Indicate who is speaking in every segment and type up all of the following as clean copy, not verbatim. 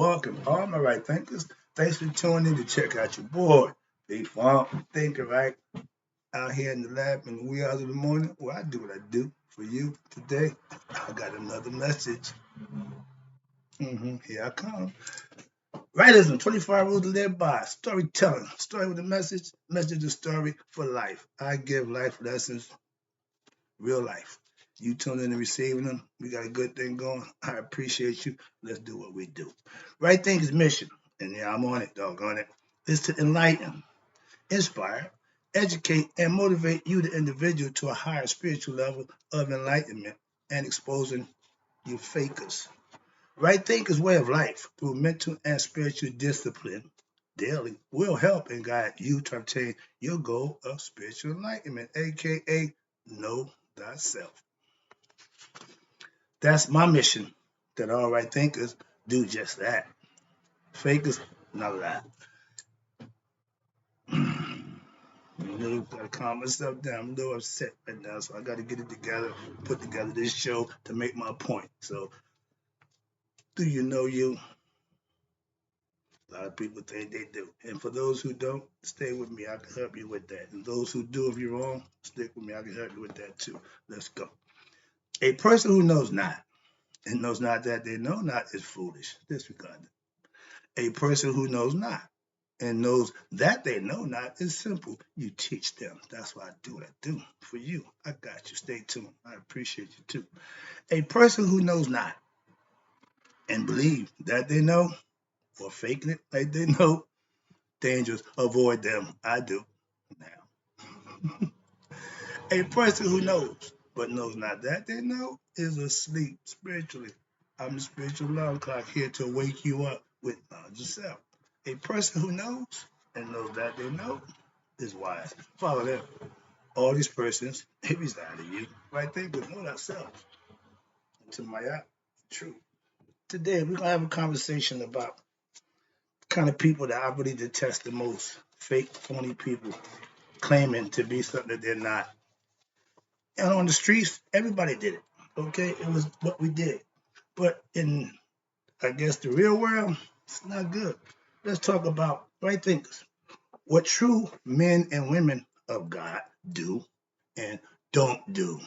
Speaker 1: welcome all my right thinkers. Thanks for tuning in to check out your boy, Big Funk Thinker, right? Out here in the lab in the wee hours of the morning. Well, I do what I do for you today. I got another message. Here I come. Writism, 25 rules to live by. Storytelling, story with a message, message a story for life. I give life lessons, real life. You tune in and receiving them. We got a good thing going. I appreciate you. Let's do what we do. Right Thinkers mission, and yeah, I'm on it, doggone it, is to enlighten, inspire, educate, and motivate you, the individual, to a higher spiritual level of enlightenment and exposing you fakers. Right Thinkers' way of life through mental and spiritual discipline daily will help and guide you to obtain your goal of spiritual enlightenment, aka know thyself. That's my mission, that all right thinkers do just that. Fakers, none of that. Gotta calm myself down. I'm a little upset right now, so I gotta get it together, put together this show to make my point. So, do you know you? A lot of people think they do. And for those who don't, stay with me. I can help you with that. And those who do, if you're wrong, stick with me. I can help you with that too. Let's go. A person who knows not and knows not that they know not is foolish. Disregard it. A person who knows not and knows that they know not is simple. You teach them. That's why I do what I do for you. I got you. Stay tuned. I appreciate you too. A person who knows not and believe that they know or faking it like they know, dangerous. Avoid them. I do now. A person who knows but knows not that they know is asleep spiritually. I'm the spiritual alarm clock here to wake you up with knowledge of self. A person who knows and knows that they know is wise. Follow them. All these persons, they reside in you. Right there, but know thyself. To my truth. Today, we're going to have a conversation about kind of people that I really detest the most. Fake, phony people claiming to be something that they're not. And on the streets, everybody did it. Okay? It was what we did. But in, I guess, the real world, it's not good. Let's talk about right thinkers. What true men and women of God do and don't do.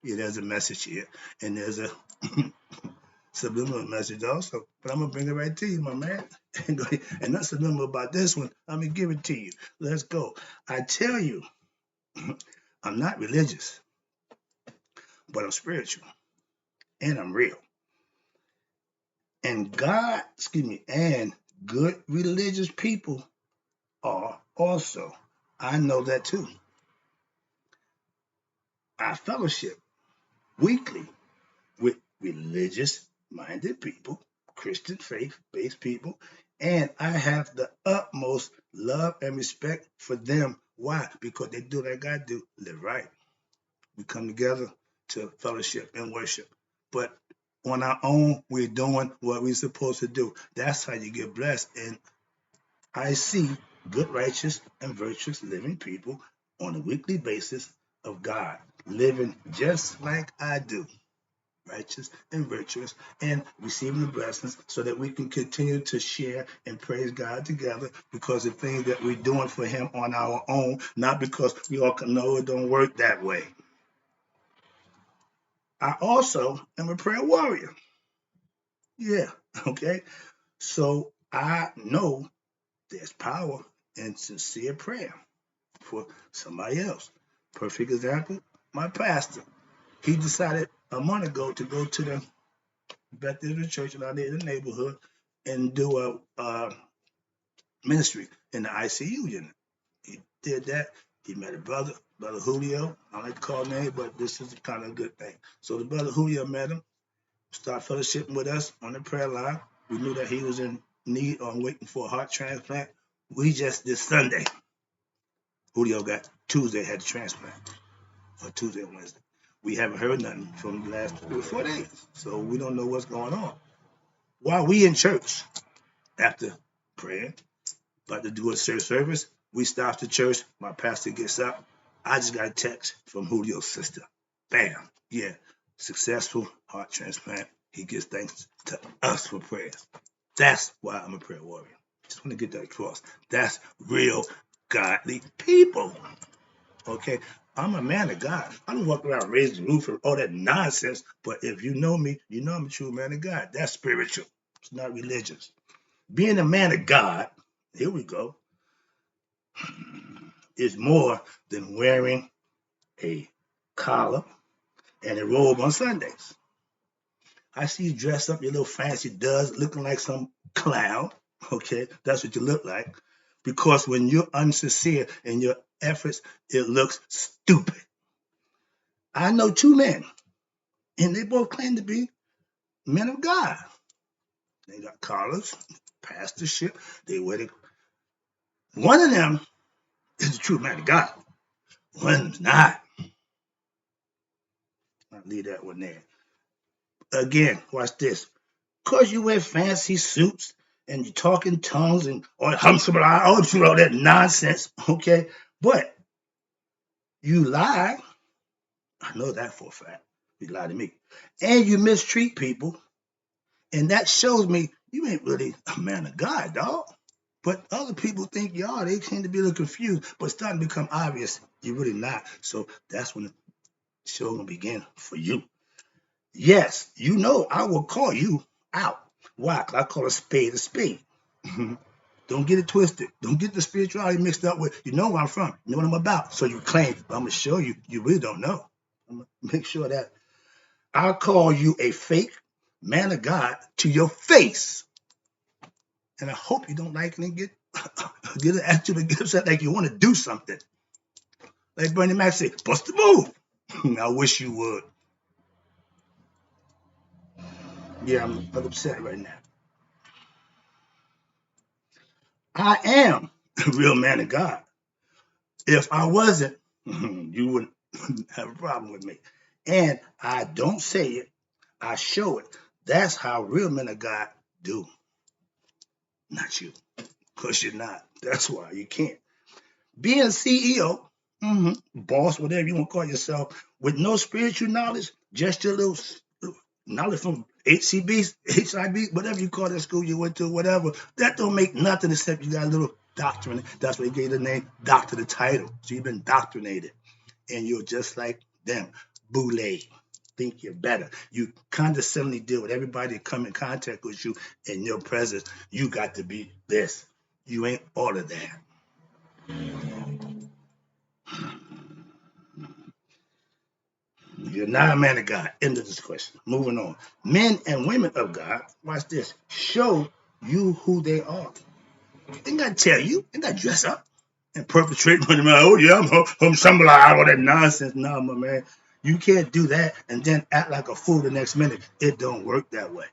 Speaker 1: Yeah, there's a message here, and there's a subliminal message also. But I'm gonna bring it right to you, my man. And not subliminal about this one. I'm gonna give it to you. Let's go. I tell you, I'm not religious, but I'm spiritual, and I'm real. And God, and good religious people are also. I know that too. I fellowship weekly with religious minded people, Christian faith based people, and I have the utmost love and respect for them. Why? Because they do like I do, live right. We come together to fellowship and worship. But on our own, we're doing what we're supposed to do. That's how you get blessed. And I see good, righteous, and virtuous living people on a weekly basis of God, living just like I do, righteous and virtuous, and receiving the blessings so that we can continue to share and praise God together because the things that we're doing for Him on our own, not because we all can know it don't work that way. I also am a prayer warrior. Yeah, okay. So I know there's power in sincere prayer for somebody else. Perfect example, my pastor. He decided a month ago to go to the Bethesda church out there in the neighborhood and do a ministry in the ICU unit. He did that. He met a brother, Brother Julio. I don't like to call him name, but this is kind of a good thing. So the brother Julio met him, started fellowshipping with us on the prayer line. We knew that he was in need or waiting for a heart transplant. We just this Sunday, Julio got Tuesday had the transplant, or Tuesday or Wednesday. We haven't heard nothing from the last 3 or 4 days, so we don't know what's going on. While we in church, after praying, about to do a church service, we stop the church. My pastor gets up. I just got a text from Julio's sister. Bam. Yeah. Successful heart transplant. He gives thanks to us for prayers. That's why I'm a prayer warrior. Just want to get that across. That's real godly people. Okay, I'm a man of God. I don't walk around raising the roof and all that nonsense. But if you know me, you know I'm a true man of God. That's spiritual. It's not religious. Being a man of God, here we go, is more than wearing a collar and a robe on Sundays. I see you dress up your little fancy duds looking like some clown. Okay, that's what you look like. Because when you're unsincere in your efforts, it looks stupid. I know two men, and they both claim to be men of God. They got collars, pastorship. They wear it. One of them is the true man of God. One of them's not. I'll leave that one there. Again, watch this. Because you wear fancy suits and you talk in tongues and all that nonsense, okay? But you lie. I know that for a fact. You lie to me. And you mistreat people. And that shows me you ain't really a man of God, dog. But other people think you are. They seem to be a little confused, but it's starting to become obvious you're really not. So that's when the show gonna begin for you. Yes, you know I will call you out. Why? 'Cause I call a spade a spade. Don't get it twisted. Don't get the spirituality mixed up with, you know where I'm from, you know what I'm about. So you claim, but I'm going to show you, you really don't know. I'm going to make sure that I'll call you a fake man of God to your face. And I hope you don't like it and get an attitude and get upset like you want to do something. Like Bernie Mac said, bust the move. I wish you would. Yeah, I'm upset right now. I am a real man of God. If I wasn't, you wouldn't have a problem with me. And I don't say it, I show it. That's how real men of God do. Not you, because you're not. That's why you can't. Being a CEO, boss, whatever you want to call yourself, with no spiritual knowledge, just your little knowledge from HCB, HIB, whatever you call that school you went to, whatever, that don't make nothing except you got a little doctrine. That's why they gave the name doctor the title. So you've been doctrinated. And you're just like them. Boule. Think you're better. You condescendingly deal with everybody that come in contact with you in your presence. You got to be this. You ain't all of that. You're not a man of God. End of this question. Moving on. Men and women of God, watch this, show you who they are. They ain't got to tell you. They got to dress up and perpetrate when they're oh yeah, I'm somebody, all that nonsense. No, my man. You can't do that and then act like a fool the next minute. It don't work that way.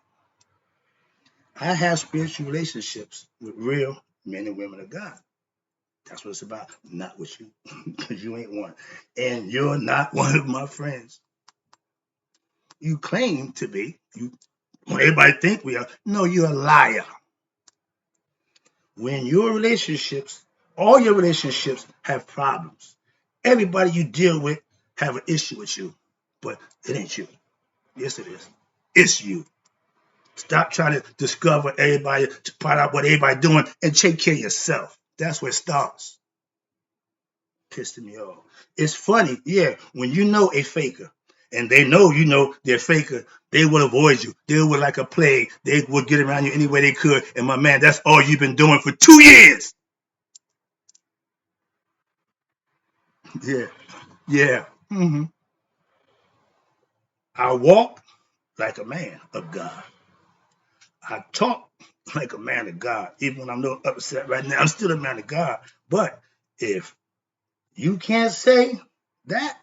Speaker 1: I have spiritual relationships with real men and women of God. That's what it's about. Not with you, because you ain't one. And you're not one of my friends. You claim to be. You when everybody think we are. No, you're a liar. When your relationships, all your relationships have problems. Everybody you deal with have an issue with you, but it ain't you. Yes, it is. It's you. Stop trying to discover everybody, to find out what everybody doing, and take care of yourself. That's where it starts. Pissing me off. It's funny, yeah, when you know a faker, and they know you know they're faker, they will avoid you. They would like a plague. They would get around you any way they could. And my man, that's all you've been doing for 2 years. Yeah, yeah. I walk like a man of God. I talk like a man of God. Even when I'm a little upset right now, I'm still a man of God. But if you can't say that,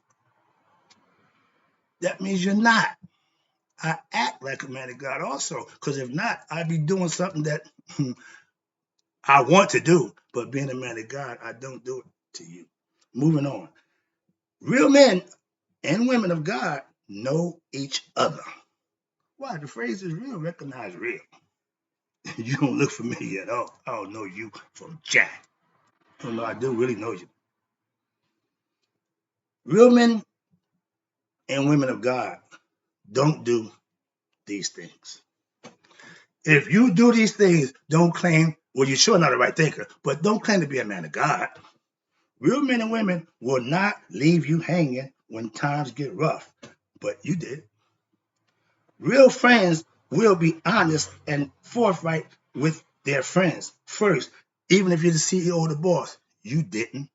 Speaker 1: that means you're not. I act like a man of God also, because if not, I'd be doing something that I want to do. But being a man of God, I don't do it to you. Moving on. Real men and women of God know each other. Why? The phrase is real, recognize real. You don't look familiar at all. I don't know you from Jack. No, I do really know you. Real men and women of God don't do these things. If you do these things, don't claim, well, you're sure not a right thinker, but don't claim to be a man of God. Real men and women will not leave you hanging when times get rough, but you did. Real friends will be honest and forthright with their friends first, even if you're the CEO or the boss. You didn't.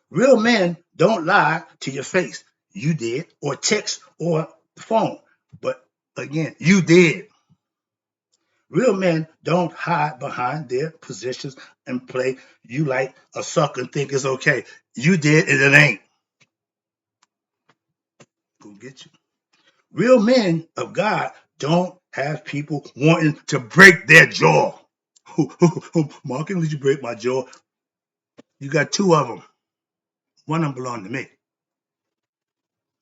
Speaker 1: Real men don't lie to your face. You did, or text or phone. But again, you did. Real men don't hide behind their positions and play you like a sucker and think it's okay. You did, and it ain't. Gonna get you. Real men of God don't have people wanting to break their jaw. Mark, did you break my jaw? You got two of them. One of them belong to me.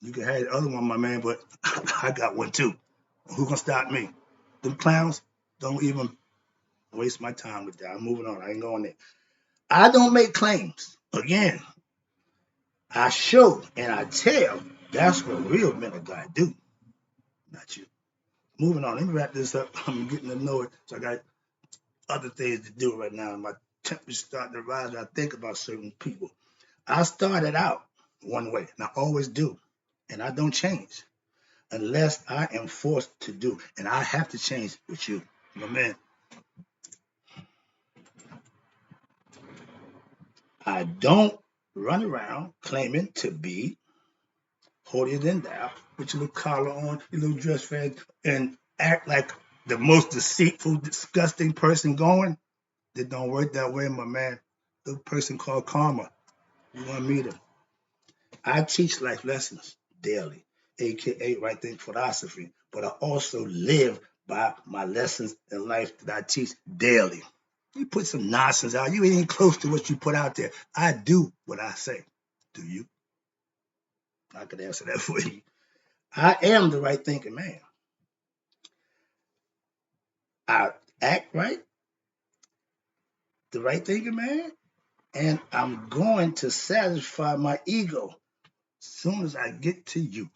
Speaker 1: You can have the other one, my man, but I got one too. Who gonna stop me? Them clowns, don't even waste my time with that. I'm moving on. I ain't going there. I don't make claims. Again, I show and I tell. That's what real men of God do, not you. Moving on. Let me wrap this up. I'm getting to know it. So I got other things to do right now. My temperature's starting to rise. I think about certain people. I started out one way, and I always do, and I don't change unless I am forced to do, and I have to change with you, my man. I don't run around claiming to be holier than thou with your little collar on, your little dress fad, and act like the most deceitful, disgusting person going. It don't work that way, my man. The person called karma. You want to meet him. I teach life lessons daily, aka right think philosophy, but I also live by my lessons in life that I teach daily. You put some nonsense out, you ain't close to what you put out there. I do what I say. Do you? I could answer that for you. I am the right thinking man. I act right, the right thinking man, and I'm going to satisfy my ego as soon as I get to you.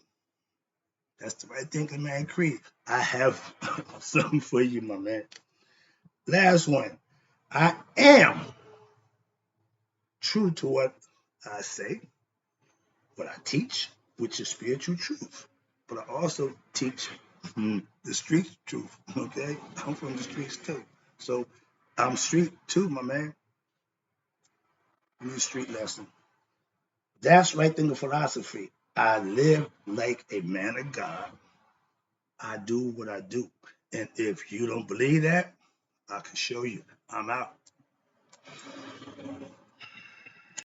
Speaker 1: That's the right thinking man creed. I have something for you, my man. Last one. I am true to what I say, what I teach, which is spiritual truth. But I also teach the street truth. Okay, I'm from the streets too, so I'm street too, my man. New street lesson. That's right thing of philosophy. I live like a man of God. I do what I do, and if you don't believe that, I can show you. I'm out.